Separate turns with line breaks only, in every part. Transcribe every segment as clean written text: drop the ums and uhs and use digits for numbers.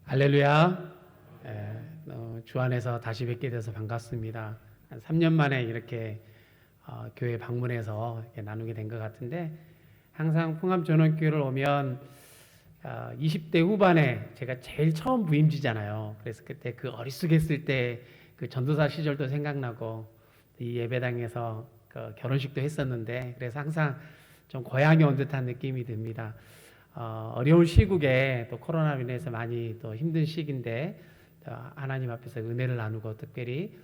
할렐루야. 주 안에서 다시 뵙게 돼서 반갑습니다. 한 3년 만에 이렇게 교회 방문해서 이렇게 나누게 된 것 같은데, 항상 풍암전원교회를 오면 20대 후반에 제가 제일 처음 부임지잖아요. 그래서 그때 그 어리숙했을 때 그 전도사 시절도 생각나고, 이 예배당에서 그 결혼식도 했었는데, 그래서 항상 좀 고향에 온 듯한 느낌이 듭니다. 어려운 시국에 또 코로나로 인해서 많이 또 힘든 시기인데, 하나님 앞에서 은혜를 나누고 특별히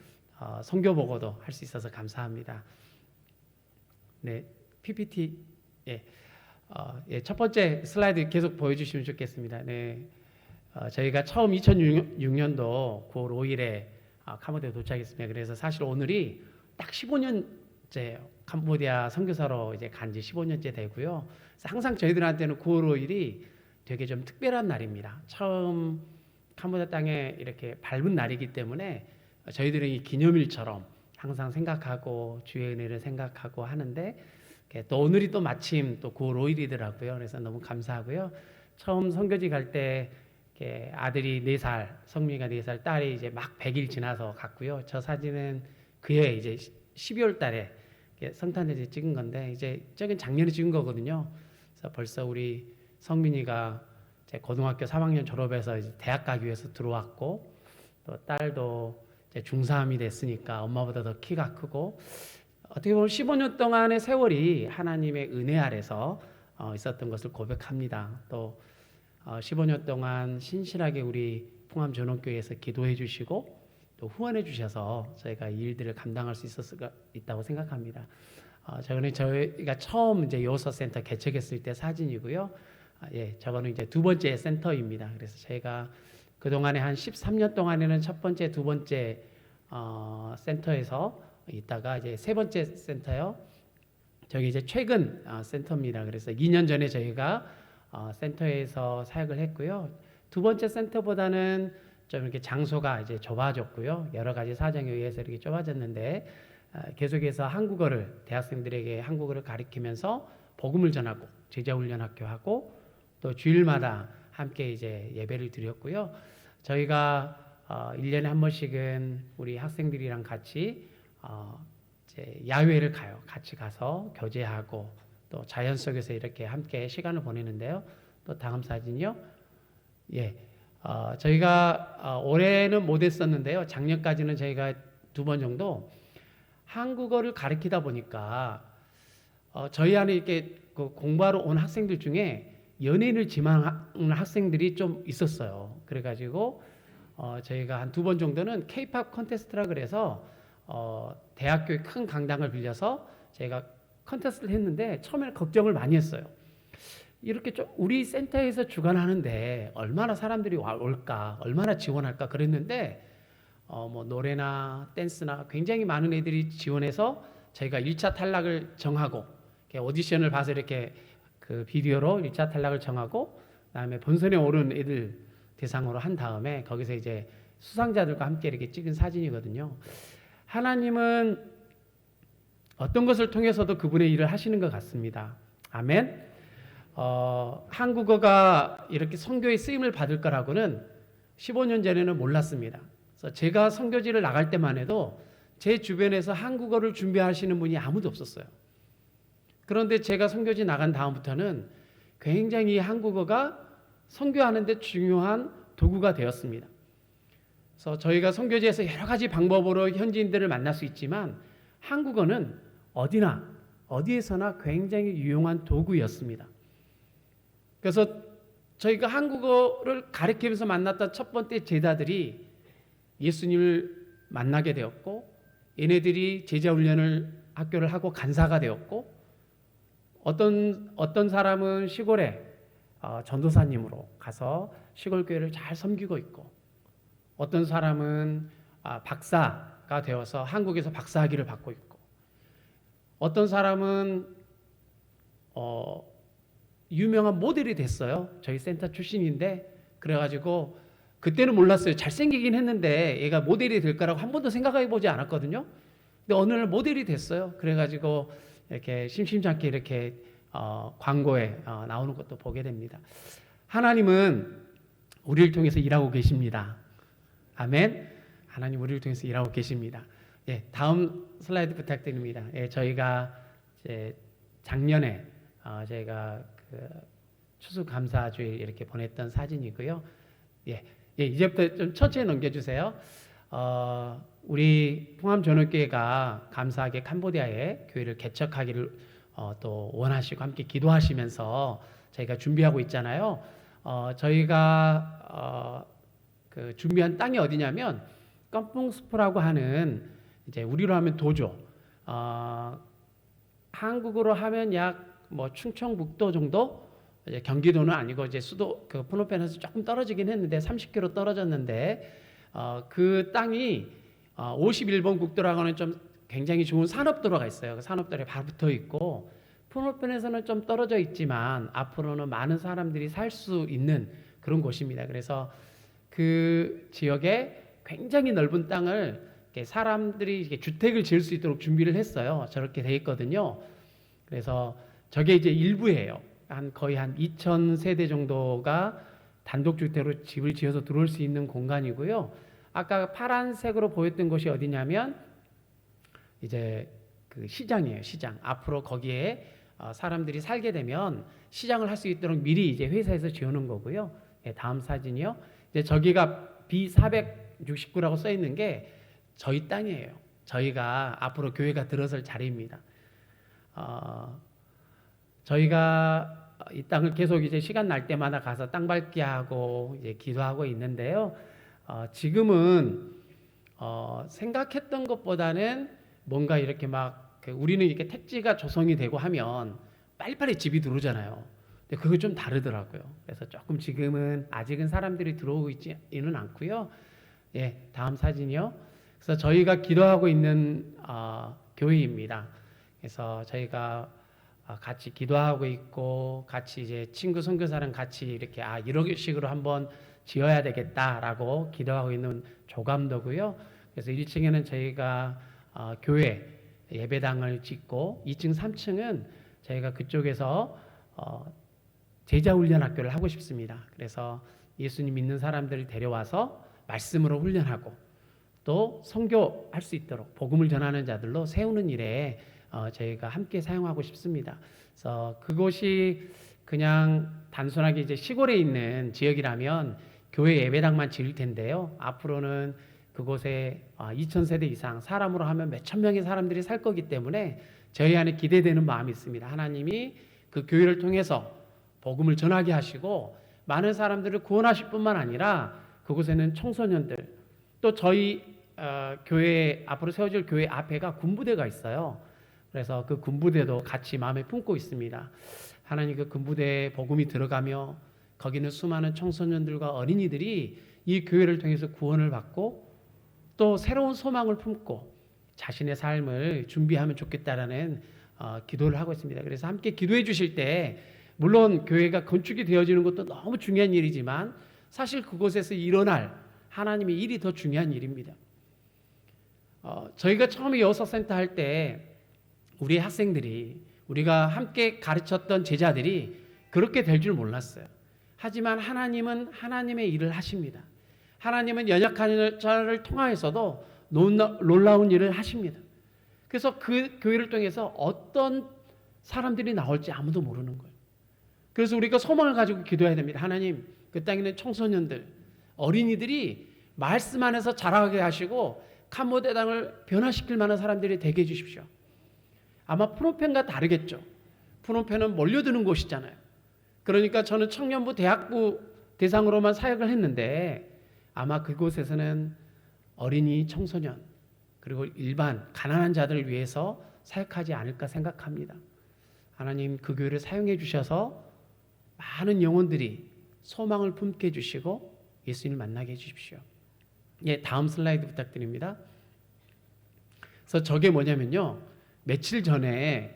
선교 보고도 할 수 있어서 감사합니다. 네, PPT 첫 번째 슬라이드 계속 보여주시면 좋겠습니다. 네, 저희가 처음 2006년도 9월 5일에 캄보디아에 도착했습니다. 그래서 사실 오늘이 딱 15년째 캄보디아 선교사로 이제 간지 15년째 되고요. 항상 저희들한테는 9월 5일이 되게 좀 특별한 날입니다. 처음 캄보디아 땅에 이렇게 밟은 날이기 때문에 저희들은 이 기념일처럼 항상 생각하고 주의 은혜를 생각하고 하는데, 또 오늘이 또 마침 또 9월 5일이더라고요. 그래서 너무 감사하고요. 처음 선교지 갈 때 아들이 4살, 성민이가 4살, 딸이 이제 막 100일 지나서 갔고요. 저 사진은 그해 이제 12월 달에 성탄절에 찍은 건데, 이제 저긴 작년에 찍은 거거든요. 그래서 벌써 우리 성민이가 이제 고등학교 3학년 졸업해서 이제 대학 가기 위해서 들어왔고, 또 딸도 이제 중3이 됐으니까 엄마보다 더 키가 크고, 어떻게 보면 15년 동안의 세월이 하나님의 은혜 아래서 있었던 것을 고백합니다. 또 15년 동안 신실하게 우리 풍암전원교회에서 기도해 주시고 또 후원해 주셔서 저희가 이 일들을 감당할 수 있다고 생각합니다. 저거는 저희가 처음 이제 요소센터 개척했을 때 사진이고요. 저거는 이제 두 번째 센터입니다. 그래서 저희가 그동안에 한 13년 동안에는 첫 번째, 두 번째 센터에서 있다가 이제 세 번째 센터요. 저기 이제 최근 센터입니다. 그래서 2년 전에 저희가 센터에서 사역을 했고요. 두 번째 센터보다는 좀 이렇게 장소가 이제 좁아졌고요. 여러 가지 사정에 의해서 이렇게 좁아졌는데, 계속해서 한국어를 대학생들에게 한국어를 가르치면서 복음을 전하고 제자훈련학교 하고 또 주일마다 함께 이제 예배를 드렸고요. 저희가 1년에 한 번씩은 우리 학생들이랑 같이 이제 야외를 가요. 같이 가서 교제하고 또 자연 속에서 이렇게 함께 시간을 보내는데요. 또 다음 사진이요. 저희가 올해는 못 했었는데요. 작년까지는 저희가 2번 정도 한국어를 가르치다 보니까 저희 안에 이렇게 공부하러 온 학생들 중에 연예인을 지망하는 학생들이 좀 있었어요. 그래가지고 저희가 한 2번 정도는 K-팝 컨테스트라 그래서 대학교의 큰 강당을 빌려서 저희가 컨테스트를 했는데, 처음에는 걱정을 많이 했어요. 이렇게 좀 우리 센터에서 주관하는데 얼마나 사람들이 올까, 얼마나 지원할까 그랬는데, 뭐 노래나 댄스나 굉장히 많은 애들이 지원해서 저희가 1차 탈락을 정하고, 오디션을 봐서 이렇게 그 비디오로 1차 탈락을 정하고, 그다음에 본선에 오른 애들 대상으로 한 다음에 거기서 이제 수상자들과 함께 이렇게 찍은 사진이거든요. 하나님은 어떤 것을 통해서도 그분의 일을 하시는 것 같습니다. 아멘. 한국어가 이렇게 선교의 쓰임을 받을 거라고는 15년 전에는 몰랐습니다. 그래서 제가 선교지를 나갈 때만 해도 제 주변에서 한국어를 준비하시는 분이 아무도 없었어요. 그런데 제가 선교지 나간 다음부터는 굉장히 한국어가 선교하는 데 중요한 도구가 되었습니다. 그래서 저희가 선교지에서 여러 가지 방법으로 현지인들을 만날 수 있지만, 한국어는 어디나 어디에서나 굉장히 유용한 도구였습니다. 그래서 저희가 한국어를 가르치면서 만났던 첫 번째 제자들이 예수님을 만나게 되었고, 얘네들이 제자훈련을 학교를 하고 간사가 되었고, 어떤 사람은 시골에 전도사님으로 가서 시골 교회를 잘 섬기고 있고, 어떤 사람은 박사가 되어서 한국에서 박사학위를 받고 있고, 어떤 사람은 유명한 모델이 됐어요. 저희 센터 출신인데, 그래가지고 그때는 몰랐어요. 잘생기긴 했는데 얘가 모델이 될 거라고 한 번도 생각해 보지 않았거든요. 근데 어느 날 모델이 됐어요. 그래가지고 이렇게 심심찮게 이렇게 광고에 나오는 것도 보게 됩니다. 하나님은 우리를 통해서 일하고 계십니다. 아멘. 하나님 우리를 통해서 일하고 계십니다. 예, 다음 슬라이드 부탁드립니다. 예, 저희가 이제 작년에 저희가 그 추수감사주일 이렇게 보냈던 사진이고요. 예, 이제부터 좀 천천히 넘겨주세요. 우리 풍암전원교회가 감사하게 캄보디아에 교회를 개척하기를 또 원하시고 함께 기도하시면서 저희가 준비하고 있잖아요. 저희가 그 준비한 땅이 어디냐면 껌뽕스프라고 하는 이제 우리로 하면 도조, 한국으로 하면 약 뭐 충청북도 정도, 이제 경기도는 아니고 이제 수도 그 프놈펜에서 조금 떨어지긴 했는데 30km 떨어졌는데 그 땅이 51번 국도라고 하는 좀 굉장히 좋은 산업도로가 있어요. 그 산업도로에 바로 붙어 있고 프놈펜에서는 좀 떨어져 있지만 앞으로는 많은 사람들이 살 수 있는 그런 곳입니다. 그래서 그 지역에 굉장히 넓은 땅을 사람들이 이렇게 주택을 지을 수 있도록 준비를 했어요. 저렇게 돼 있거든요. 그래서 저게 이제 일부예요. 거의 한 2,000세대 정도가 단독주택으로 집을 지어서 들어올 수 있는 공간이고요. 아까 파란색으로 보였던 곳이 어디냐면 이제 그 시장이에요. 시장. 앞으로 거기에 사람들이 살게 되면 시장을 할 수 있도록 미리 이제 회사에서 지어놓은 거고요. 예, 다음 사진이요. 이제 저기가 B469라고 써 있는 게 저희 땅이에요. 저희가 앞으로 교회가 들어설 자리입니다. 저희가 이 땅을 계속 이제 시간 날 때마다 가서 땅 밟기 하고 이제 기도하고 있는데요. 지금은 생각했던 것보다는 뭔가 이렇게 막 우리는 이렇게 택지가 조성이 되고 하면 빨리빨리 집이 들어오잖아요. 근데 그거 좀 다르더라고요. 그래서 조금 지금은 아직은 사람들이 들어오고 있지는 않고요. 예, 다음 사진이요. 그래서 저희가 기도하고 있는 교회입니다. 그래서 저희가 같이 기도하고 있고 같이 이제 친구 선교사랑 같이 이렇게 이런 식으로 한번 지어야 되겠다라고 기도하고 있는 조감도고요. 그래서 1층에는 저희가 교회 예배당을 짓고 2층, 3층은 저희가 그쪽에서 제자훈련학교를 하고 싶습니다. 그래서 예수님 믿는 사람들을 데려와서 말씀으로 훈련하고 또 선교할 수 있도록 복음을 전하는 자들로 세우는 일에 저희가 함께 사용하고 싶습니다. 그래서 그곳이 그냥 단순하게 이제 시골에 있는 지역이라면 교회 예배당만 지을 텐데요. 앞으로는 그곳에 2,000세대 이상 사람으로 하면 몇천 명의 사람들이 살 거기 때문에 저희 안에 기대되는 마음이 있습니다. 하나님이 그 교회를 통해서 복음을 전하게 하시고 많은 사람들을 구원하실 뿐만 아니라 그곳에는 청소년들 또 저희 교회 앞으로 세워질 교회 앞에가 군부대가 있어요. 그래서 그 군부대도 같이 마음에 품고 있습니다. 하나님 그 군부대에 복음이 들어가며 거기는 수많은 청소년들과 어린이들이 이 교회를 통해서 구원을 받고 또 새로운 소망을 품고 자신의 삶을 준비하면 좋겠다라는 기도를 하고 있습니다. 그래서 함께 기도해 주실 때 물론 교회가 건축이 되어지는 것도 너무 중요한 일이지만 사실 그곳에서 일어날 하나님의 일이 더 중요한 일입니다. 저희가 처음에 여호사센터 할 때 우리 학생들이 우리가 함께 가르쳤던 제자들이 그렇게 될 줄 몰랐어요. 하지만 하나님은 하나님의 일을 하십니다. 하나님은 연약한 자를 통하여서도 놀라운 일을 하십니다. 그래서 그 교회를 통해서 어떤 사람들이 나올지 아무도 모르는 거예요. 그래서 우리가 소망을 가지고 기도해야 됩니다. 하나님, 그 땅에 있는 청소년들, 어린이들이 말씀 안에서 자라게 하시고 캄보디아 땅을 변화시킬 만한 사람들이 되게 해주십시오. 아마 프놈펜과 다르겠죠. 프놈펜은 몰려드는 곳이잖아요. 그러니까 저는 청년부 대학부 대상으로만 사역을 했는데 아마 그곳에서는 어린이, 청소년 그리고 일반 가난한 자들을 위해서 사역하지 않을까 생각합니다. 하나님 그 교회를 사용해 주셔서 많은 영혼들이 소망을 품게 해주시고 예수님을 만나게 해주십시오. 예, 다음 슬라이드 부탁드립니다. 그래서 저게 뭐냐면요, 며칠 전에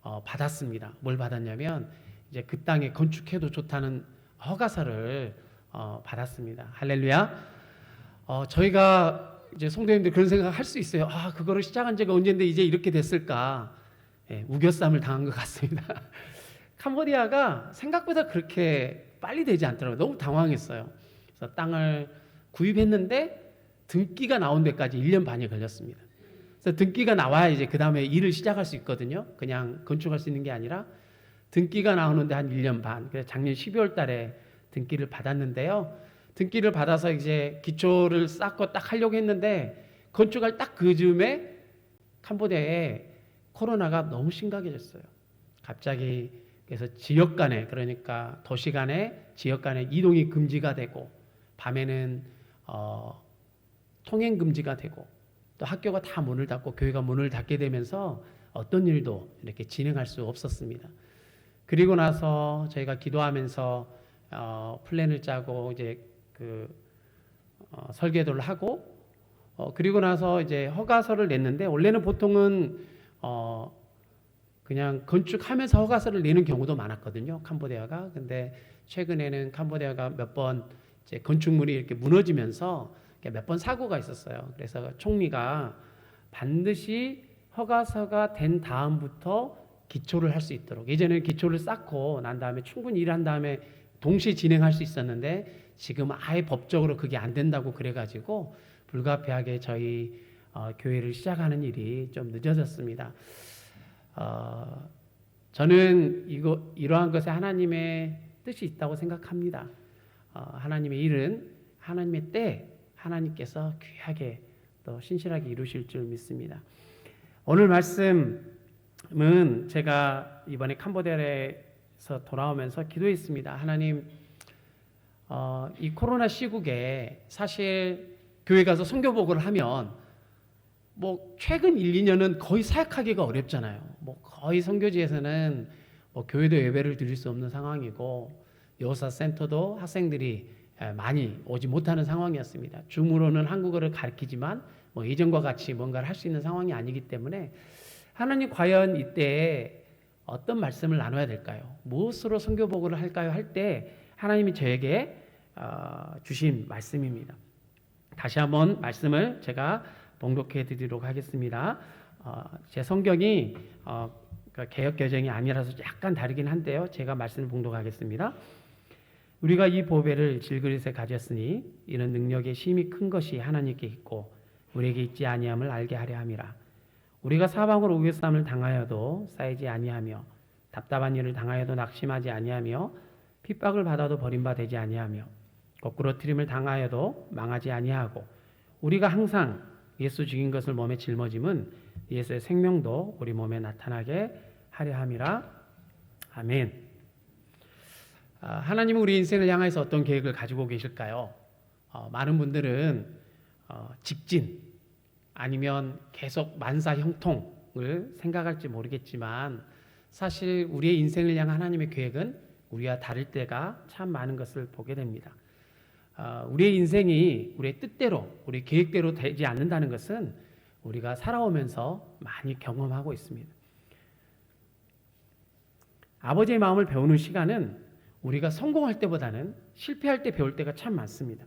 받았습니다. 뭘 받았냐면 이제 그 땅에 건축해도 좋다는 허가서를 받았습니다. 할렐루야. 저희가 이제 성도님들 그런 생각 할 수 있어요. 그거를 시작한 지가 언젠데 이제 이렇게 됐을까? 예, 우겨쌈을 당한 것 같습니다. 캄보디아가 생각보다 그렇게 빨리 되지 않더라고요. 너무 당황했어요. 그래서 땅을 구입했는데 등기가 나온 데까지 1년 반이 걸렸습니다. 그래서 등기가 나와야 이제 그 다음에 일을 시작할 수 있거든요. 그냥 건축할 수 있는 게 아니라 등기가 나오는데 한 1년 반. 그래서 작년 12월 달에 등기를 받았는데요. 등기를 받아서 이제 기초를 쌓고 딱 하려고 했는데 건축할 딱 그 즈음에 캄보디아에 코로나가 너무 심각해졌어요. 갑자기 그래서 지역 간에, 그러니까 도시 간에 지역 간에 이동이 금지가 되고 밤에는 통행 금지가 되고 또 학교가 다 문을 닫고 교회가 문을 닫게 되면서 어떤 일도 이렇게 진행할 수 없었습니다. 그리고 나서 저희가 기도하면서 플랜을 짜고 이제 설계도를 하고 그리고 나서 이제 허가서를 냈는데 원래는 보통은 그냥 건축하면서 허가서를 내는 경우도 많았거든요. 캄보디아가. 근데 최근에는 캄보디아가 몇 번 이제 건축물이 이렇게 무너지면서 몇 번 사고가 있었어요. 그래서 총리가 반드시 허가서가 된 다음부터 기초를 할 수 있도록, 예전에는 기초를 쌓고 난 다음에 충분히 일한 다음에 동시에 진행할 수 있었는데 지금 아예 법적으로 그게 안 된다고 그래가지고 불가피하게 저희 교회를 시작하는 일이 좀 늦어졌습니다. 저는 이러한 것에 하나님의 뜻이 있다고 생각합니다. 하나님의 일은 하나님의 때 하나님께서 귀하게 또 신실하게 이루실 줄 믿습니다. 오늘 말씀은 제가 이번에 캄보디아에서 돌아오면서 기도했습니다. 하나님, 이 코로나 시국에 사실 교회 가서 선교복을 하면 뭐 최근 1, 2년은 거의 사역하기가 어렵잖아요. 뭐 거의 선교지에서는 뭐 교회도 예배를 드릴 수 없는 상황이고 여호사 센터도 학생들이 많이 오지 못하는 상황이었습니다. 줌으로는 한국어를 가르치지만 뭐 예전과 같이 뭔가를 할 수 있는 상황이 아니기 때문에 하나님 과연 이때 어떤 말씀을 나눠야 될까요? 무엇으로 선교복을 할까요? 할 때 하나님이 저에게 주신 말씀입니다. 다시 한번 말씀을 제가 봉독해 드리도록 하겠습니다. 제 성경이 개역 개정이 아니라서 약간 다르긴 한데요. 제가 말씀을 봉독하겠습니다. 우리가 이 보배를 질그릇에 가졌으니 이는 능력의 심히 큰 것이 하나님께 있고 우리에게 있지 아니함을 알게 하려 함이라. 우리가 사방으로 우겨쌈을 당하여도 쌓이지 아니하며 답답한 일을 당하여도 낙심하지 아니하며 핍박을 받아도 버림받지 아니하며 거꾸로 트림을 당하여도 망하지 아니하고 우리가 항상 예수 죽인 것을 몸에 짊어짐은 예수의 생명도 우리 몸에 나타나게 하려 함이라. 아멘. 하나님은 우리 인생을 향해서 어떤 계획을 가지고 계실까요? 많은 분들은 직진 아니면 계속 만사 형통을 생각할지 모르겠지만 사실 우리의 인생을 향한 하나님의 계획은 우리와 다를 때가 참 많은 것을 보게 됩니다. 우리의 인생이 우리의 뜻대로, 우리 계획대로 되지 않는다는 것은 우리가 살아오면서 많이 경험하고 있습니다. 아버지의 마음을 배우는 시간은 우리가 성공할 때보다는 실패할 때 배울 때가 참 많습니다.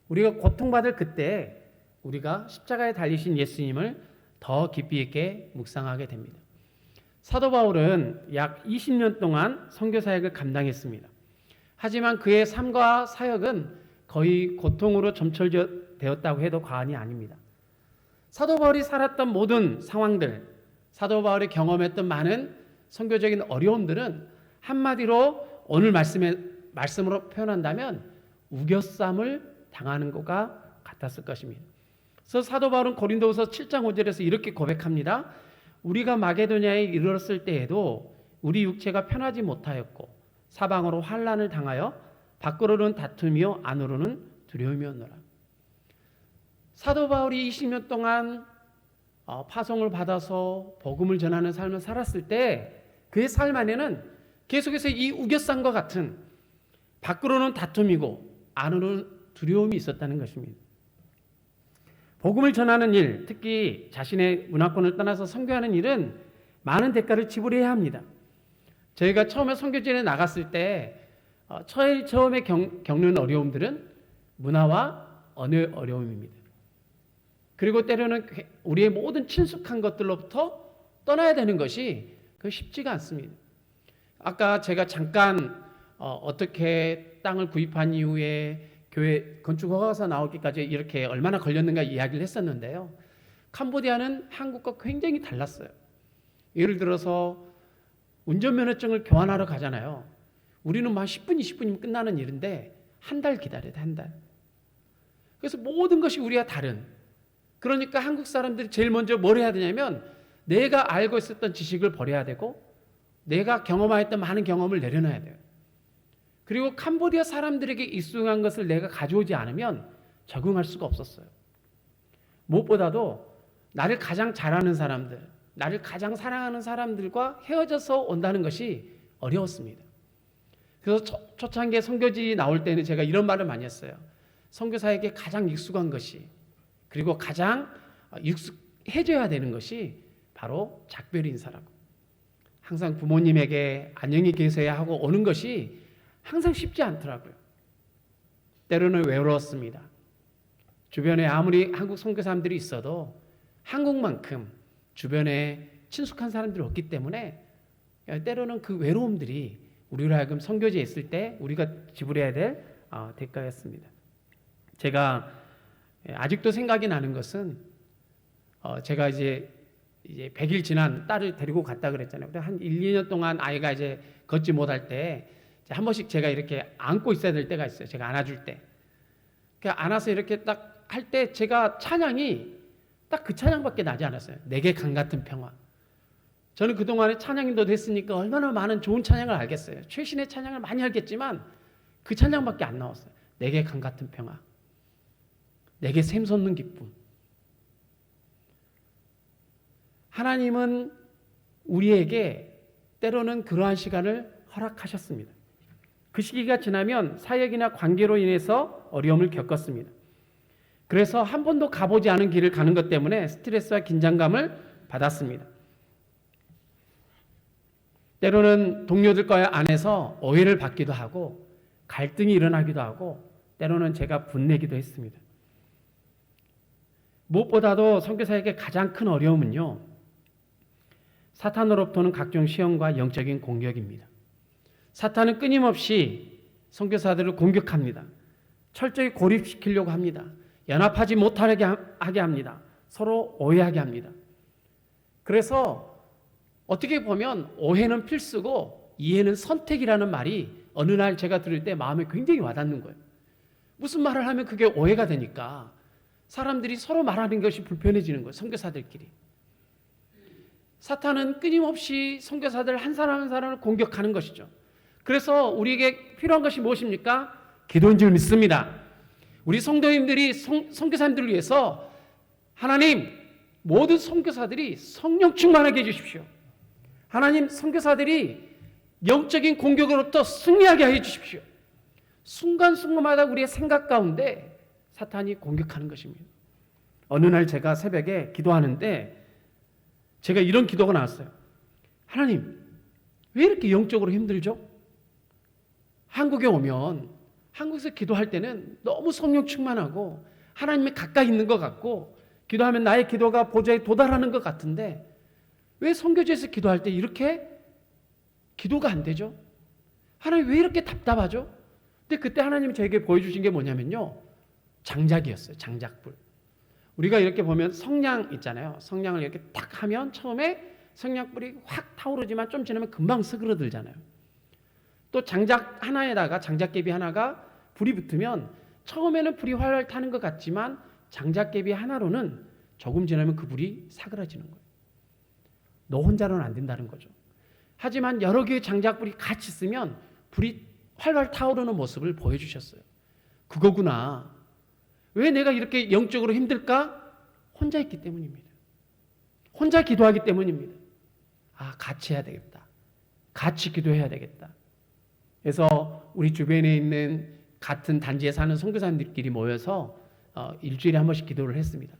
우리가 고통받을 그때 우리가 십자가에 달리신 예수님을 더 깊이 있게 묵상하게 됩니다. 사도 바울은 약 20년 동안 선교 사역을 감당했습니다. 하지만 그의 삶과 사역은 거의 고통으로 점철되었다고 해도 과언이 아닙니다. 사도 바울이 살았던 모든 상황들, 사도 바울이 경험했던 많은 선교적인 어려움들은 한마디로 오늘 말씀으로 표현한다면 우겨쌈을 당하는 것과 같았을 것입니다. 그래서 사도 바울은 고린도후서 7장 5절에서 이렇게 고백합니다. 우리가 마게도냐에 이르렀을 때에도 우리 육체가 편하지 못하였고 사방으로 환난을 당하여 밖으로는 다툼이요 안으로는 두려움이었노라. 사도 바울이 20년 동안 파송을 받아서 복음을 전하는 삶을 살았을 때 그의 삶 안에는 계속해서 이 우겨쌈과 같은 밖으로는 다툼이고 안으로는 두려움이 있었다는 것입니다. 복음을 전하는 일, 특히 자신의 문화권을 떠나서 선교하는 일은 많은 대가를 지불해야 합니다. 저희가 처음에 선교지에 나갔을 때 처음에 겪는 어려움들은 문화와 언어 어려움입니다. 그리고 때로는 우리의 모든 친숙한 것들로부터 떠나야 되는 것이 쉽지가 않습니다. 아까 제가 잠깐 어떻게 땅을 구입한 이후에 교회 건축 허가서 나오기까지 이렇게 얼마나 걸렸는가 이야기를 했었는데요. 캄보디아는 한국과 굉장히 달랐어요. 예를 들어서 운전면허증을 교환하러 가잖아요. 우리는 막 10분, 20분이면 끝나는 일인데 한 달 기다려야 돼, 한 달. 그래서 모든 것이 우리와 다른. 그러니까 한국 사람들이 제일 먼저 뭘 해야 되냐면 내가 알고 있었던 지식을 버려야 되고 내가 경험하였던 많은 경험을 내려놔야 돼요. 그리고 캄보디아 사람들에게 익숙한 것을 내가 가져오지 않으면 적응할 수가 없었어요. 무엇보다도 나를 가장 잘하는 사람들, 나를 가장 사랑하는 사람들과 헤어져서 온다는 것이 어려웠습니다. 그래서 초창기에 선교지 나올 때는 제가 이런 말을 많이 했어요. 선교사에게 가장 익숙한 것이, 그리고 가장 익숙해져야 되는 것이 바로 작별 인사라고. 항상 부모님에게 안녕히 계세요 하고 오는 것이 항상 쉽지 않더라고요. 때로는 외로웠습니다. 주변에 아무리 한국 선교사님들이 있어도 한국만큼 주변에 친숙한 사람들이 없기 때문에 때로는 그 외로움들이 우리로 하여금 선교지에 있을 때 우리가 지불해야 될 대가였습니다. 제가 아직도 생각이 나는 것은 제가 이제 100일 지난 딸을 데리고 갔다 그랬잖아요. 한 1, 2년 동안 아이가 이제 걷지 못할 때 한 번씩 제가 이렇게 안고 있어야 될 때가 있어요. 제가 안아줄 때. 안아서 이렇게 딱 할 때 제가 찬양이 딱 그 찬양밖에 나지 않았어요. 내게 강 같은 평화. 저는 그동안에 찬양인도 됐으니까 얼마나 많은 좋은 찬양을 알겠어요. 최신의 찬양을 많이 알겠지만 그 찬양밖에 안 나왔어요. 내게 강 같은 평화. 내게 샘솟는 기쁨. 하나님은 우리에게 때로는 그러한 시간을 허락하셨습니다. 그 시기가 지나면 사역이나 관계로 인해서 어려움을 겪었습니다. 그래서 한 번도 가보지 않은 길을 가는 것 때문에 스트레스와 긴장감을 받았습니다. 때로는 동료들과 안에서 오해를 받기도 하고 갈등이 일어나기도 하고 때로는 제가 분내기도 했습니다. 무엇보다도 선교사에게 가장 큰 어려움은요, 사탄으로부터는 각종 시험과 영적인 공격입니다. 사탄은 끊임없이 선교사들을 공격합니다. 철저히 고립시키려고 합니다. 연합하지 못하게 하게 합니다. 서로 오해하게 합니다. 그래서 어떻게 보면 오해는 필수고 이해는 선택이라는 말이 어느 날 제가 들을 때 마음에 굉장히 와닿는 거예요. 무슨 말을 하면 그게 오해가 되니까 사람들이 서로 말하는 것이 불편해지는 거예요. 선교사들끼리. 사탄은 끊임없이 선교사들 한 사람 한 사람을 공격하는 것이죠. 그래서 우리에게 필요한 것이 무엇입니까? 기도인 줄 믿습니다. 우리 성도님들이 선교사님들을 위해서 하나님, 모든 선교사들이 성령 충만하게 해주십시오. 하나님, 선교사들이 영적인 공격으로부터 승리하게 해주십시오. 순간순간마다 우리의 생각 가운데 사탄이 공격하는 것입니다. 어느 날 제가 새벽에 기도하는데 제가 이런 기도가 나왔어요. 하나님, 왜 이렇게 영적으로 힘들죠? 한국에 오면 한국에서 기도할 때는 너무 성령 충만하고 하나님이 가까이 있는 것 같고 기도하면 나의 기도가 보좌에 도달하는 것 같은데 왜 선교지에서 기도할 때 이렇게 기도가 안 되죠? 하나님 왜 이렇게 답답하죠? 근데 그때 하나님이 저에게 보여주신 게 뭐냐면요, 장작이었어요. 장작불. 우리가 이렇게 보면 성냥 있잖아요. 성냥을 이렇게 딱 하면 처음에 성냥불이 확 타오르지만 좀 지나면 금방 스그러들잖아요. 또 장작 하나에다가 장작개비 하나가 불이 붙으면 처음에는 불이 활활 타는 것 같지만 장작개비 하나로는 조금 지나면 그 불이 사그라지는 거예요. 너 혼자로는 안 된다는 거죠. 하지만 여러 개의 장작불이 같이 있으면 불이 활활 타오르는 모습을 보여주셨어요. 그거구나. 왜 내가 이렇게 영적으로 힘들까? 혼자 있기 때문입니다. 혼자 기도하기 때문입니다. 같이 해야 되겠다. 같이 기도해야 되겠다. 그래서 우리 주변에 있는 같은 단지에 사는 선교사님들끼리 모여서 일주일에 한 번씩 기도를 했습니다.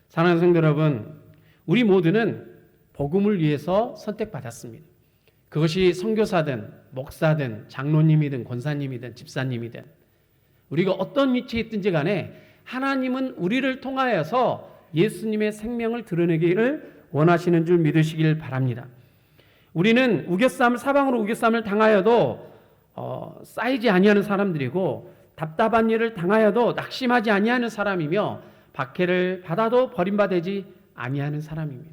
사랑하는 성도 여러분, 우리 모두는 복음을 위해서 선택받았습니다. 그것이 선교사든 목사든 장로님이든 권사님이든 집사님이든 우리가 어떤 위치에 있든지 간에 하나님은 우리를 통하여서 예수님의 생명을 드러내기를 원하시는 줄 믿으시길 바랍니다. 우리는 사방으로 우겨쌈을 당하여도 쌓이지 아니하는 사람들이고 답답한 일을 당하여도 낙심하지 아니하는 사람이며 박해를 받아도 버림받지 아니하는 사람입니다.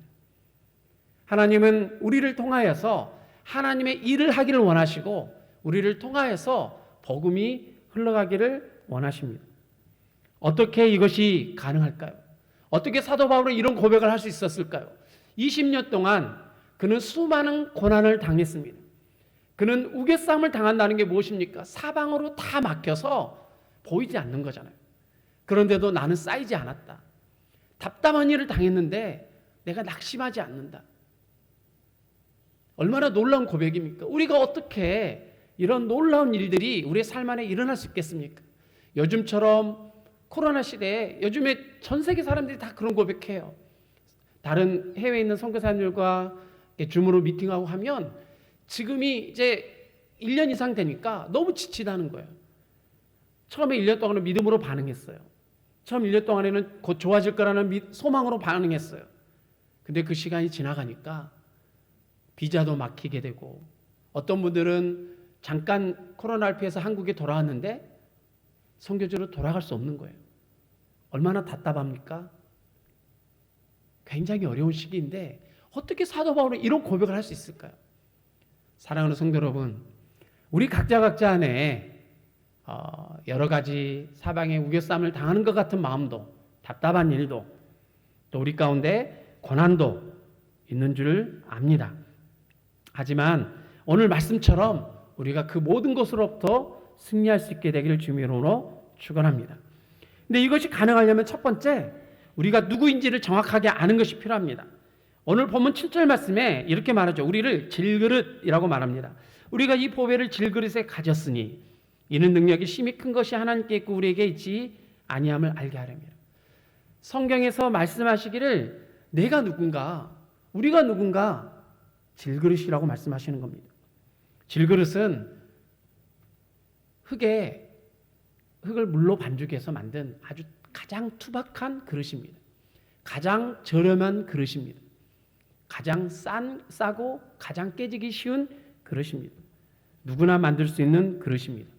하나님은 우리를 통하여서 하나님의 일을 하기를 원하시고 우리를 통하여서 복음이 흘러가기를 원하십니다. 어떻게 이것이 가능할까요? 어떻게 사도 바울은 이런 고백을 할 수 있었을까요? 20년 동안 그는 수많은 고난을 당했습니다. 그는 우겨싸움을 당한다는 게 무엇입니까? 사방으로 다 막혀서 보이지 않는 거잖아요. 그런데도 나는 쌓이지 않았다. 답답한 일을 당했는데 내가 낙심하지 않는다. 얼마나 놀라운 고백입니까? 우리가 어떻게 이런 놀라운 일들이 우리의 삶 안에 일어날 수 있겠습니까? 요즘처럼 코로나 시대에 요즘에 전 세계 사람들이 다 그런 고백해요. 다른 해외에 있는 선교사님들과 줌으로 미팅하고 하면 지금이 이제 1년 이상 되니까 너무 지치다는 거예요. 처음에 1년 동안은 믿음으로 반응했어요. 처음 1년 동안에는 곧 좋아질 거라는 소망으로 반응했어요. 근데 그 시간이 지나가니까 비자도 막히게 되고 어떤 분들은 잠깐 코로나를 피해서 한국에 돌아왔는데 선교지로 돌아갈 수 없는 거예요. 얼마나 답답합니까? 굉장히 어려운 시기인데 어떻게 사도 바울은 이런 고백을 할 수 있을까요? 사랑하는 성도 여러분, 우리 각자 안에 여러 가지 사방에 우겨싸움을 당하는 것 같은 마음도 답답한 일도 또 우리 가운데 고난도 있는 줄 압니다. 하지만 오늘 말씀처럼 우리가 그 모든 것으로부터 승리할 수 있게 되기를 주님의 이름으로 축원합니다. 근데 이것이 가능하려면 첫 번째 우리가 누구인지를 정확하게 아는 것이 필요합니다. 오늘 본문 7절 말씀에 이렇게 말하죠. 우리를 질그릇이라고 말합니다. 우리가 이 보배를 질그릇에 가졌으니 이는 능력이 심히 큰 것이 하나님께 있고 우리에게 있지 아니함을 알게 하렵니다. 성경에서 말씀하시기를 내가 누군가, 우리가 누군가 질그릇이라고 말씀하시는 겁니다. 질그릇은 흙을 물로 반죽해서 만든 아주 가장 투박한 그릇입니다. 가장 저렴한 그릇입니다. 가장 싸고 가장 깨지기 쉬운 그릇입니다. 누구나 만들 수 있는 그릇입니다.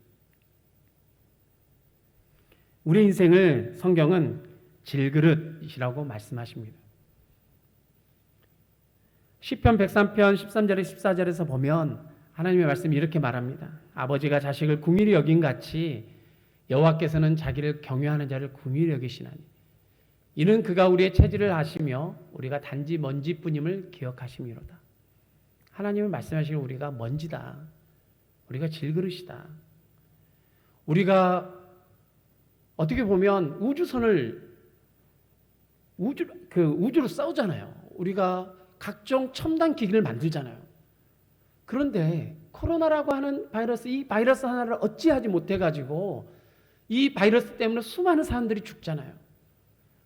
우리 인생을 성경은 질그릇이라고 말씀하십니다. 시편 103편 13절에 14절에서 보면 하나님의 말씀이 이렇게 말합니다. 아버지가 자식을 궁일히 여긴 같이 여호와께서는 자기를 경외하는 자를 궁일히 여기시나니 이는 그가 우리의 체질을 아시며 우리가 단지 먼지뿐임을 기억하심이로다. 하나님은 말씀하시는 우리가 먼지다. 우리가 질그릇이다. 우리가 어떻게 보면 우주로 싸우잖아요. 우리가 각종 첨단 기기를 만들잖아요. 그런데 코로나라고 하는 바이러스, 이 바이러스 하나를 어찌하지 못해가지고 이 바이러스 때문에 수많은 사람들이 죽잖아요.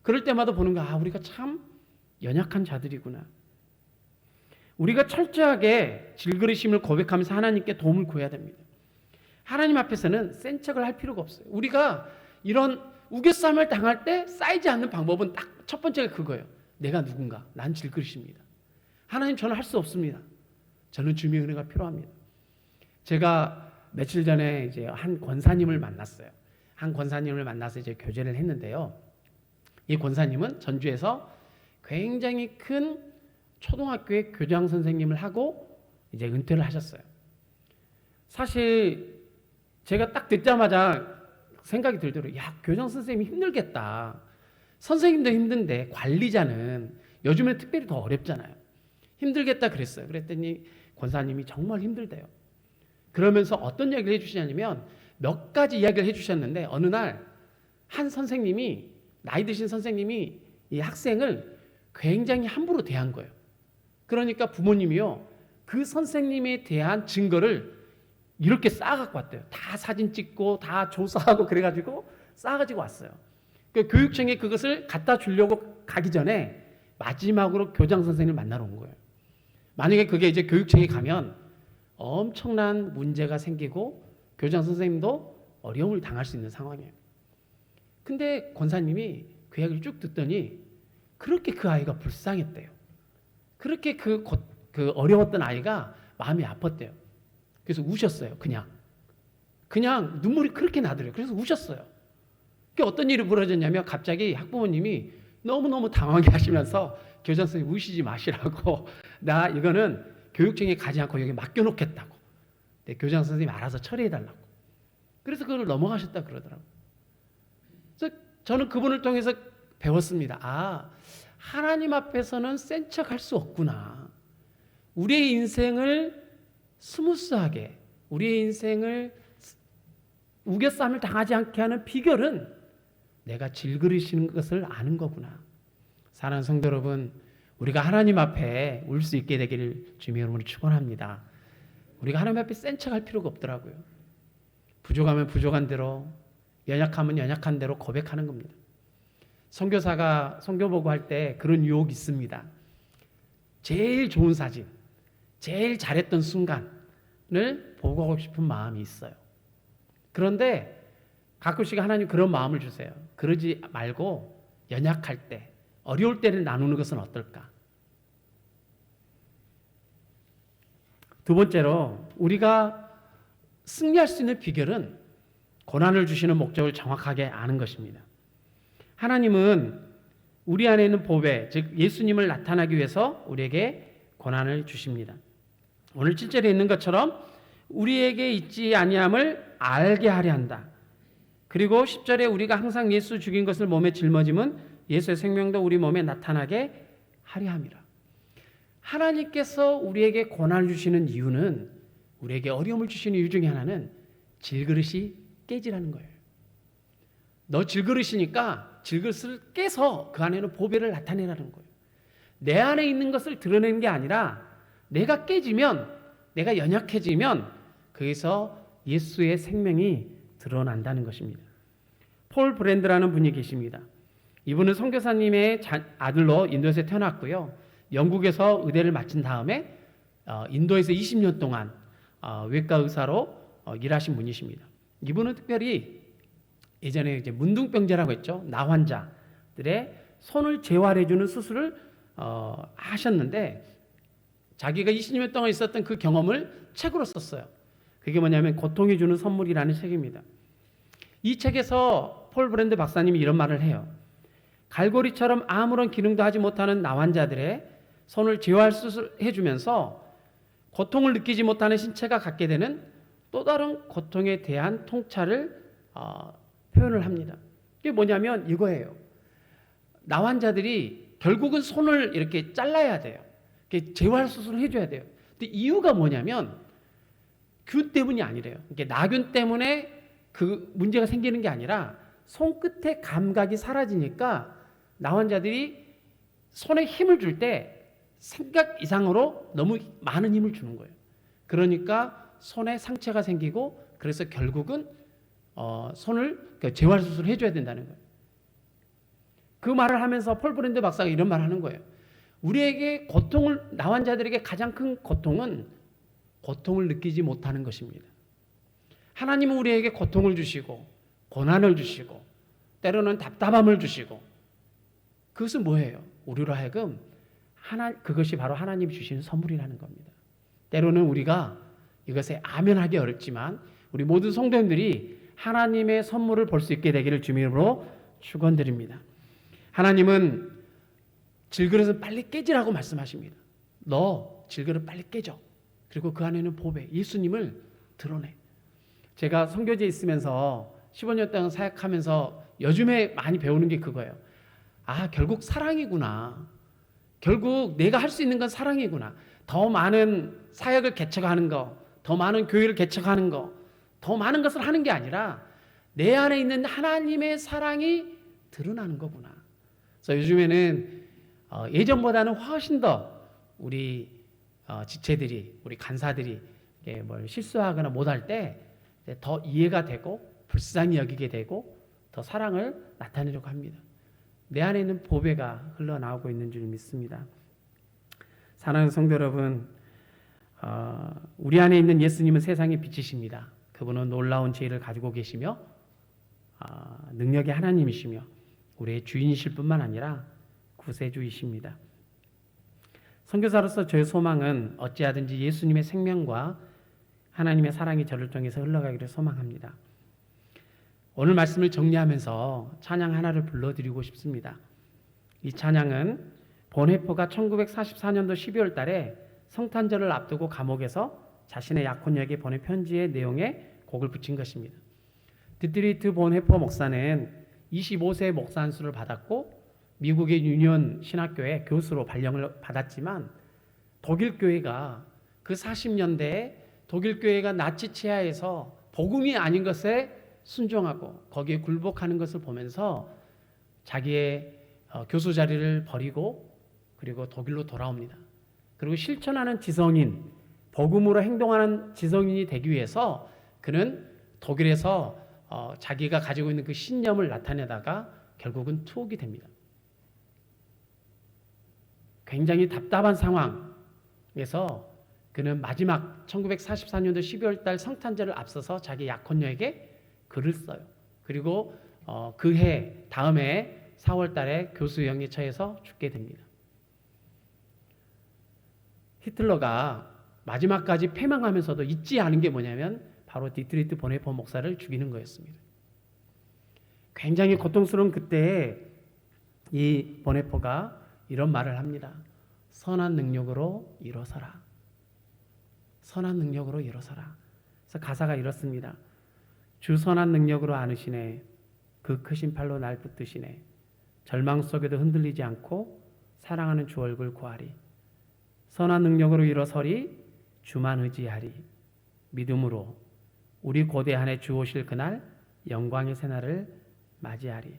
그럴 때마다 보는 거야. 우리가 참 연약한 자들이구나. 우리가 철저하게 질그릇임을 고백하면서 하나님께 도움을 구해야 됩니다. 하나님 앞에서는 센 척을 할 필요가 없어요. 우리가 이런 우겨싸움을 당할 때 쌓이지 않는 방법은 딱 첫 번째가 그거예요. 내가 누군가, 난 질그릇입니다. 하나님, 저는 할 수 없습니다. 저는 주님의 은혜가 필요합니다. 제가 며칠 전에 이제 한 권사님을 만났어요. 한 권사님을 만나서 이제 교제를 했는데요. 이 권사님은 전주에서 굉장히 큰 초등학교의 교장 선생님을 하고 이제 은퇴를 하셨어요. 사실 제가 딱 듣자마자 생각이 들더라고요. 야, 교장 선생님이 힘들겠다. 선생님도 힘든데 관리자는 요즘에 특별히 더 어렵잖아요. 힘들겠다 그랬어요. 그랬더니 권사님이 정말 힘들대요. 그러면서 어떤 이야기를 해주시냐면 몇 가지 이야기를 해주셨는데 어느 날 한 선생님이, 나이 드신 선생님이 이 학생을 굉장히 함부로 대한 거예요. 그러니까 부모님이요, 그 선생님에 대한 증거를 이렇게 쌓아갖고 왔대요. 다 사진 찍고 다 조사하고 그래가지고 쌓아가지고 왔어요. 그 교육청에 그것을 갖다 주려고 가기 전에 마지막으로 교장 선생님을 만나러 온 거예요. 만약에 그게 이제 교육청에 가면 엄청난 문제가 생기고 교장 선생님도 어려움을 당할 수 있는 상황이에요. 근데 권사님이 그 이야기를 쭉 듣더니 그렇게 그 아이가 불쌍했대요. 그렇게 그 어려웠던 아이가 마음이 아팠대요. 그래서 우셨어요. 그냥 그냥 눈물이 그렇게 나더래요. 그래서 우셨어요. 어떤 일이 벌어졌냐면 갑자기 학부모님이 너무너무 당황해 하시면서 교장 선생님 우시지 마시라고 나 이거는 교육청에 가지 않고 여기 맡겨놓겠다고. 네, 교장 선생님이 알아서 처리해달라고. 그래서 그걸 넘어가셨다 그러더라고요. 그래서 저는 그분을 통해서 배웠습니다. 아, 하나님 앞에서는 센 척할 수 없구나. 우리의 인생을 스무스하게, 우리의 인생을 우겨쌈을 당하지 않게 하는 비결은 내가 질그리시는 것을 아는 거구나. 사랑하는 성도 여러분, 우리가 하나님 앞에 울 수 있게 되기를 주님의 이름으로 축원합니다. 우리가 하나님 앞에 센 척할 필요가 없더라고요. 부족하면 부족한 대로, 연약하면 연약한 대로 고백하는 겁니다. 선교사가 선교 보고 할 때 그런 유혹이 있습니다. 제일 좋은 사진, 제일 잘했던 순간을 보고 싶은 마음이 있어요. 그런데 가끔씩 하나님 그런 마음을 주세요. 그러지 말고 연약할 때, 어려울 때를 나누는 것은 어떨까? 두 번째로 우리가 승리할 수 있는 비결은 고난을 주시는 목적을 정확하게 아는 것입니다. 하나님은 우리 안에 있는 보배, 즉 예수님을 나타나기 위해서 우리에게 고난을 주십니다. 오늘 7절에 있는 것처럼 우리에게 있지 아니함을 알게 하려 한다. 그리고 10절에 우리가 항상 예수 죽인 것을 몸에 짊어짐은 예수의 생명도 우리 몸에 나타나게 하려 함이라. 하나님께서 우리에게 고난을 주시는 이유는, 우리에게 어려움을 주시는 이유 중에 하나는 질그릇이 깨지라는 거예요. 너 질그릇이니까 질그릇을 깨서 그 안에는 보배를 나타내라는 거예요. 내 안에 있는 것을 드러내는 게 아니라 내가 깨지면, 내가 연약해지면 거기서 예수의 생명이 드러난다는 것입니다. 폴 브랜드라는 분이 계십니다. 이분은 선교사님의 아들로 인도에서 태어났고요. 영국에서 의대를 마친 다음에 인도에서 20년 동안 외과 의사로 일하신 분이십니다. 이분은 특별히 예전에 이제 문둥병자라고 했죠. 나 환자들의 손을 재활해주는 수술을 하셨는데 자기가 20년 동안 있었던 그 경험을 책으로 썼어요. 그게 뭐냐면 고통이 주는 선물이라는 책입니다. 이 책에서 폴 브랜드 박사님이 이런 말을 해요. 갈고리처럼 아무런 기능도 하지 못하는 나 환자들의 손을 재활 수술해주면서 고통을 느끼지 못하는 신체가 갖게 되는 또 다른 고통에 대한 통찰을 표현을 합니다. 이게 뭐냐면 이거예요. 나 환자들이 결국은 손을 이렇게 잘라야 돼요. 재활 수술을 해줘야 돼요. 근데 이유가 뭐냐면 균 때문이 아니래요. 나균 때문에 그 문제가 생기는 게 아니라 손끝의 감각이 사라지니까 나 환자들이 손에 힘을 줄 때 생각 이상으로 너무 많은 힘을 주는 거예요. 그러니까 손에 상처가 생기고 그래서 결국은 손을 재활 수술을 해줘야 된다는 거예요. 그 말을 하면서 폴 브랜드 박사가 이런 말을 하는 거예요. 우리에게 나 환자들에게 가장 큰 고통은 고통을 느끼지 못하는 것입니다. 하나님은 우리에게 고통을 주시고 고난을 주시고 때로는 답답함을 주시고 그것은 뭐예요? 우리로 하여금 그것이 바로 하나님이 주시는 선물이라는 겁니다. 때로는 우리가 이것에 아멘하기 어렵지만 우리 모든 성도님들이 하나님의 선물을 볼 수 있게 되기를 주님으로 축원드립니다. 하나님은 질그릇은 빨리 깨지라고 말씀하십니다. 너 질그릇 빨리 깨져. 그리고 그 안에는 보배, 예수님을 드러내. 제가 선교지에 있으면서 15년 동안 사역하면서 요즘에 많이 배우는 게 그거예요. 아, 결국 사랑이구나. 결국 내가 할 수 있는 건 사랑이구나. 더 많은 사역을 개척하는 거, 더 많은 교회를 개척하는 거, 더 많은 것을 하는 게 아니라 내 안에 있는 하나님의 사랑이 드러나는 거구나. 그래서 요즘에는 예전보다는 훨씬 더 우리 지체들이, 우리 간사들이 뭘 실수하거나 못할 때 더 이해가 되고 불쌍히 여기게 되고 더 사랑을 나타내려고 합니다. 내 안에 있는 보배가 흘러나오고 있는 줄 믿습니다. 사랑하는 성도 여러분, 우리 안에 있는 예수님은 세상의 빛이십니다. 그분은 놀라운 지혜를 가지고 계시며 능력의 하나님이시며 우리의 주인이실 뿐만 아니라 구세주이십니다. 선교사로서 저의 소망은 어찌하든지 예수님의 생명과 하나님의 사랑이 저를 통해서 흘러가기를 소망합니다. 오늘 말씀을 정리하면서 찬양 하나를 불러드리고 싶습니다. 이 찬양은 본해포가 1944년도 12월 달에 성탄절을 앞두고 감옥에서 자신의 약혼녀에게 보낸 편지의 내용에 곡을 붙인 것입니다. 디트리트 본해포 목사는 25세의 목사 안수를 받았고 미국의 유니온 신학교에 교수로 발령을 받았지만 독일 교회가 그 40년대에 독일 교회가 나치 치하에서 복음이 아닌 것에 순종하고 거기에 굴복하는 것을 보면서 자기의 교수 자리를 버리고 그리고 독일로 돌아옵니다. 그리고 실천하는 지성인, 복음으로 행동하는 지성인이 되기 위해서 그는 독일에서 자기가 가지고 있는 그 신념을 나타내다가 결국은 투옥이 됩니다. 굉장히 답답한 상황에서 그는 마지막 1944년도 12월 달 성탄절을 앞서서 자기 약혼녀에게 글을 써요. 그리고 그 해 다음 해 4월 달에 교수형에 처해서 죽게 됩니다. 히틀러가 마지막까지 패망하면서도 잊지 않은 게 뭐냐면 바로 디트리트 본해포 목사를 죽이는 거였습니다. 굉장히 고통스러운 그때에 이 본해포가 이런 말을 합니다. 선한 능력으로 일어서라. 선한 능력으로 일어서라. 그래서 가사가 이렇습니다. 주 선한 능력으로 안으시네. 그 크신 팔로 날 붙드시네. 절망 속에도 흔들리지 않고 사랑하는 주 얼굴 구하리. 선한 능력으로 일어서리. 주만 의지하리. 믿음으로 우리 고대 안에 주 오실 그날 영광의 새날을 맞이하리.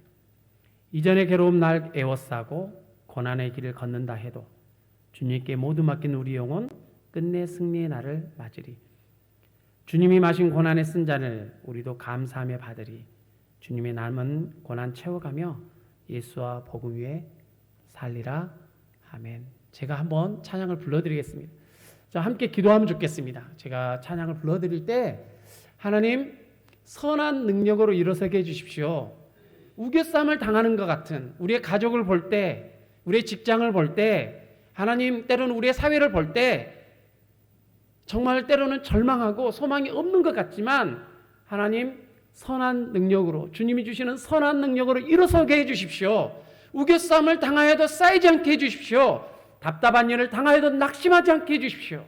이전의 괴로움 날 애워싸고 고난의 길을 걷는다 해도 주님께 모두 맡긴 우리 영혼 끝내 승리의 날을 맞으리. 주님이 마신 고난의 쓴 잔을 우리도 감사하며 받으리. 주님의 남은 고난 채워가며 예수와 복음 위에 살리라. 아멘. 제가 한번 찬양을 불러드리겠습니다. 자, 함께 기도하면 좋겠습니다. 제가 찬양을 불러드릴 때 하나님 선한 능력으로 일어서게 해주십시오. 우겨쌈을 당하는 것 같은 우리의 가족을 볼 때, 우리의 직장을 볼 때, 하나님 때로는 우리의 사회를 볼 때 정말 때로는 절망하고 소망이 없는 것 같지만 하나님 선한 능력으로 주님이 주시는 선한 능력으로 일어서게 해주십시오. 우겨쌈을 당하여도 쌓이지 않게 해주십시오. 답답한 일을 당하여도 낙심하지 않게 해주십시오.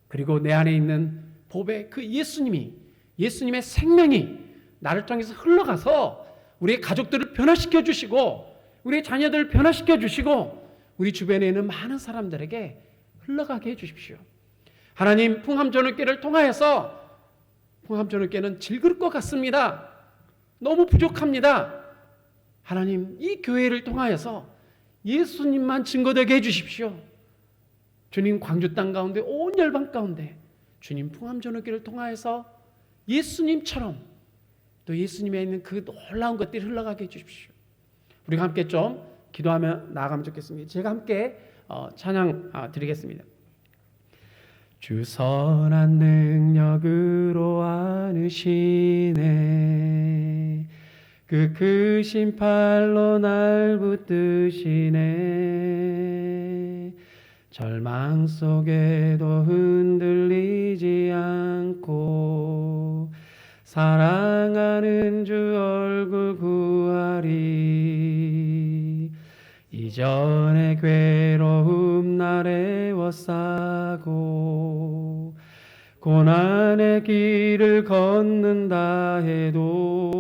그리고 내 안에 있는 보배 그 예수님의 생명이 나를 통해서 흘러가서 우리의 가족들을 변화시켜 주시고 우리의 자녀들을 변화시켜 주시고 우리 주변에 있는 많은 사람들에게 흘러가게 해주십시오. 하나님 풍암전원교회를 통하여서 풍암전원교회는 질그릇 것 같습니다. 너무 부족합니다. 하나님 이 교회를 통하여서 예수님만 증거되게 해주십시오. 주님 광주 땅 가운데 온 열방 가운데 주님 풍암전원교회를 통하여서 예수님처럼 또 예수님에 있는 그 놀라운 것들이 흘러가게 해주십시오. 우리가 함께 좀 기도하며 나아가면 좋겠습니다. 제가 함께 찬양 드리겠습니다. 주 선한 능력으로 안으시네. 그 크신 팔로 날 붙드시네. 절망 속에도 흔들리지 않고 사랑하는 주 얼굴 구하리. 이전의 괴로움 날 애워싸고 고난의 길을 걷는다 해도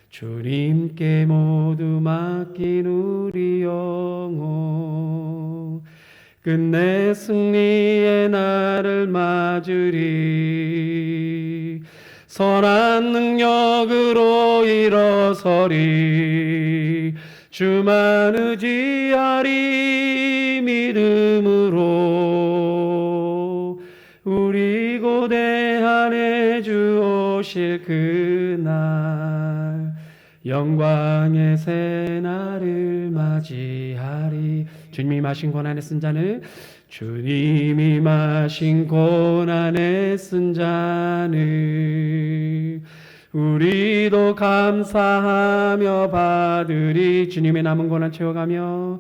주님께 모두 맡긴 우리 영혼 끝내 승리의 날을 맞으리. 선한 능력으로 일어서리. 주만 의지하리. 믿음으로 우리 고대 안에 주 오실 그날 영광의 새날을 맞이하리. 주님이 마신 고난의 쓴 잔을 주님이 마신 고난의 쓴 잔을 우리도 감사하며 받으리. 주님의 남은 고난 채워가며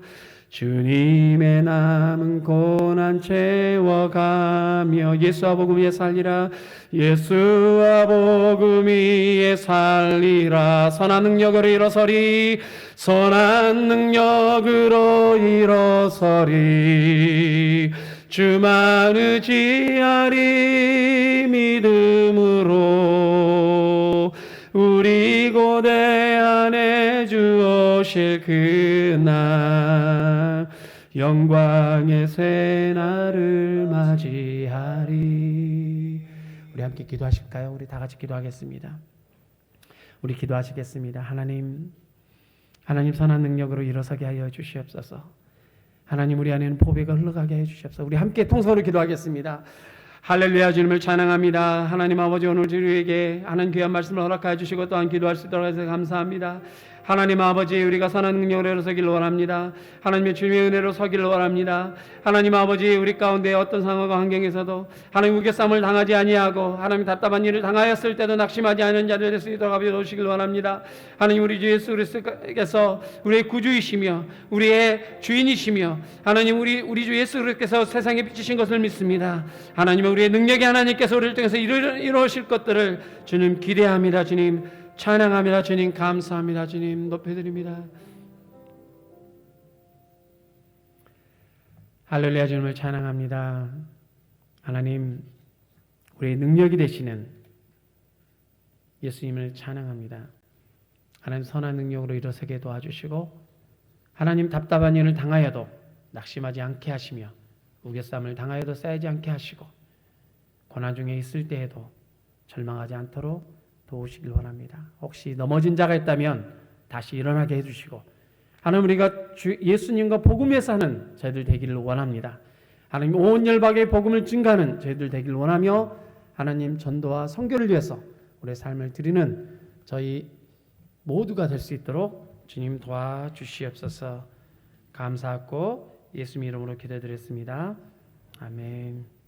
주님의 남은 고난 채워가며 예수와 복음 위에 살리라. 예수와 복음 위에 살리라. 선한 능력으로 일어서리. 선한 능력으로 일어서리. 주만 의지하리. 믿음으로 우리 고대 안에 주 오실 그날 영광의 새날을 맞이하리. 우리 함께 기도하실까요? 우리 다 같이 기도하겠습니다. 우리 기도하시겠습니다. 하나님 선한 능력으로 일어서게 하여 주시옵소서. 하나님, 우리 안에는 보배가 흘러가게 해 주시옵소서. 우리 함께 통성으로 기도하겠습니다. 할렐루야. 주님을 찬양합니다. 하나님 아버지, 오늘 주에게 하나님 귀한 말씀을 허락하여 주시고 또한 기도할 수 있도록 해서 감사합니다. 하나님 아버지, 우리가 선한 능력으로 서기를 원합니다. 하나님의 주님의 은혜로 서기를 원합니다. 하나님 아버지, 우리 가운데 어떤 상황과 환경에서도 하나님 우겨쌈을 당하지 아니하고 하나님 답답한 일을 당하였을 때도 낙심하지 않은 자들 될 수 있도록 하시길 원합니다. 하나님, 우리 주 예수 그리스도께서 우리의 구주이시며 우리의 주인이시며 하나님 우리 주 예수 그리스도께서 세상에 비치신 것을 믿습니다. 하나님, 우리의 능력이 하나님께서 우리를 통해서 이루어질 것들을 주님 기대합니다. 주님 찬양합니다. 주님 감사합니다. 주님 높여드립니다. 할렐루야. 주님을 찬양합니다. 하나님, 우리의 능력이 되시는 예수님을 찬양합니다. 하나님, 선한 능력으로 일어서게 도와주시고 하나님, 답답한 일을 당하여도 낙심하지 않게 하시며 우겨쌈을 당하여도 쌓이지 않게 하시고 고난 중에 있을 때에도 절망하지 않도록 도우시길 원합니다. 혹시 넘어진 자가 있다면 다시 일어나게 해주시고 하나님, 우리가 예수님과 복음에 사는 저희들 되기를 원합니다. 하나님, 온 열방의 복음을 증가하는 저희들 되기를 원하며 하나님, 전도와 선교를 위해서 우리의 삶을 드리는 저희 모두가 될 수 있도록 주님 도와주시옵소서. 감사하고 예수님 이름으로 기도드렸습니다. 아멘.